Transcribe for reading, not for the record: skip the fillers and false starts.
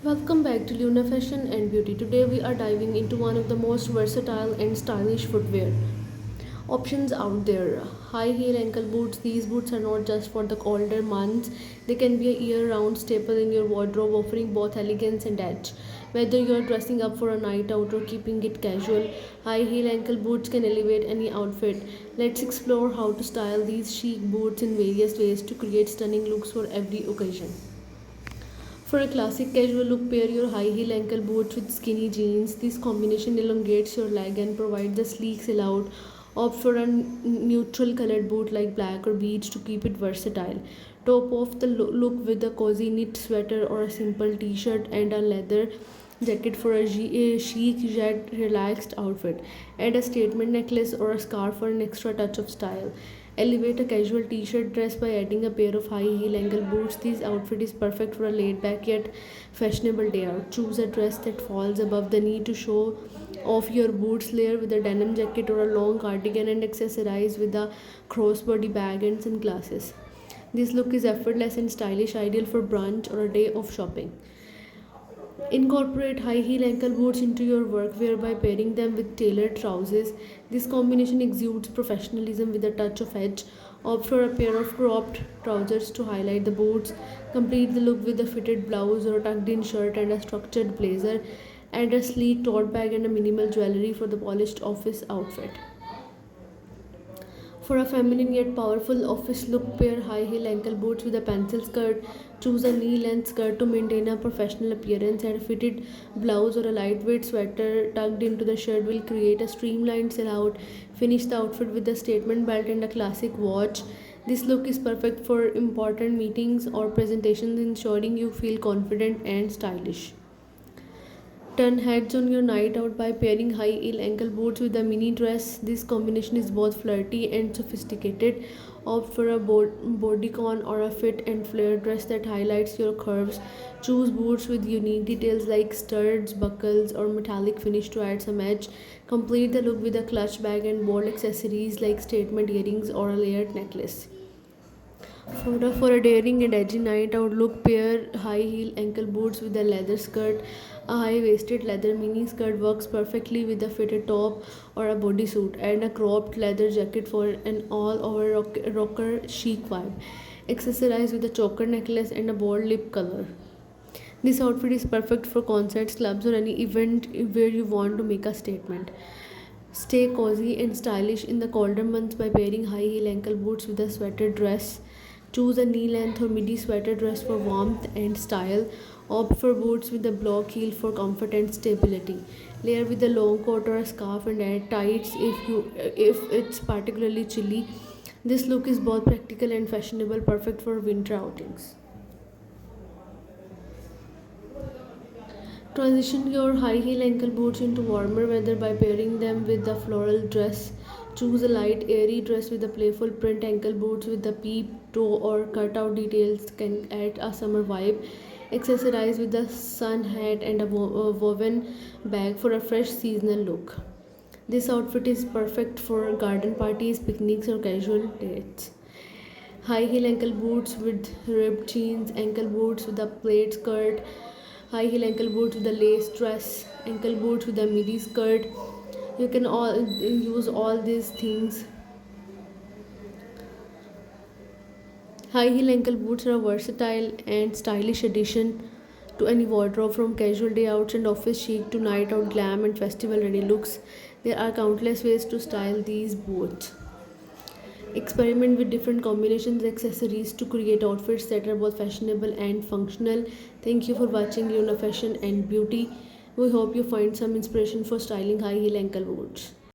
Welcome back to Luna Fashion and Beauty. Today we are diving into one of the most versatile and stylish footwear options out there. High heel ankle boots. These boots are not just for the colder months. They can be a year-round staple in your wardrobe, offering both elegance and edge. Whether you are dressing up for a night out or keeping it casual, high heel ankle boots can elevate any outfit. Let's explore how to style these chic boots in various ways to create stunning looks for every occasion. For a classic casual look, pair your high heel ankle boots with skinny jeans. This combination elongates your leg and provides a sleek silhouette. Opt for a neutral colored boot like black or beige to keep it versatile. Top off the look with a cozy knit sweater or a simple t-shirt and a leather jacket for a chic yet relaxed outfit. Add a statement necklace or a scarf for an extra touch of style. Elevate a casual t-shirt dress by adding a pair of high heel ankle boots. This outfit is perfect for a laid back yet fashionable day out. Choose a dress that falls above the knee to show off your boots. Layer with a denim jacket or a long cardigan and accessorize with a crossbody bag and sunglasses. This look is effortless and stylish, ideal for brunch or a day of shopping. Incorporate high heel ankle boots into your workwear by pairing them with tailored trousers. This combination exudes professionalism with a touch of edge. Opt for a pair of cropped trousers to highlight the boots. Complete the look with a fitted blouse or tucked in shirt and a structured blazer. Add a sleek tote bag and a minimal jewelry for the polished office outfit. For a feminine yet powerful office look, pair high heel ankle boots with a pencil skirt. Choose a knee length skirt to maintain a professional appearance, and a fitted blouse or a lightweight sweater tucked into the shirt will create a streamlined silhouette. Finish the outfit with a statement belt and a classic watch. This look is perfect for important meetings or presentations, ensuring you feel confident and stylish. Turn heads on your night out by pairing high heel ankle boots with a mini dress. This combination is both flirty and sophisticated. Opt for a bodycon or a fit and flare dress that highlights your curves. Choose boots with unique details like studs, buckles, or metallic finish to add some edge. Complete the look with a clutch bag and bold accessories like statement earrings or a layered necklace. For a daring and edgy night out look, pair high heel ankle boots with a leather skirt. A high waisted leather mini skirt works perfectly with a fitted top or a bodysuit, and a cropped leather jacket for an all over rocker chic vibe. Accessorize with a choker necklace and a bold lip color. This outfit is perfect for concerts, clubs, or any event where you want to make a statement. Stay cozy and stylish in the colder months by pairing high heel ankle boots with a sweater dress. Choose a knee length or midi sweater dress for warmth and style. Opt for boots with a block heel for comfort and stability. Layer with a long coat or a scarf and add tights if it's particularly chilly. This look is both practical and fashionable, perfect for winter outings. Transition your high heel ankle boots into warmer weather by pairing them with a floral dress. Choose a light, airy dress with a playful print. Ankle boots with the peep toe or cutout details can add a summer vibe. Accessorize with a sun hat and a woven bag for a fresh seasonal look. This outfit is perfect for garden parties, picnics, or casual dates. High heel ankle boots with ribbed jeans, ankle boots with a plaid skirt, high heel ankle boots with a lace dress, ankle boots with a midi skirt. You can all use all these things. High heel ankle boots are a versatile and stylish addition to any wardrobe, from casual day outs and office chic to night out glam and festival ready looks. There are countless ways to style these boots. Experiment with different combinations and accessories to create outfits that are both fashionable and functional. Thank you for watching Luna Fashion and Beauty. We hope you find some inspiration for styling high heel ankle boots.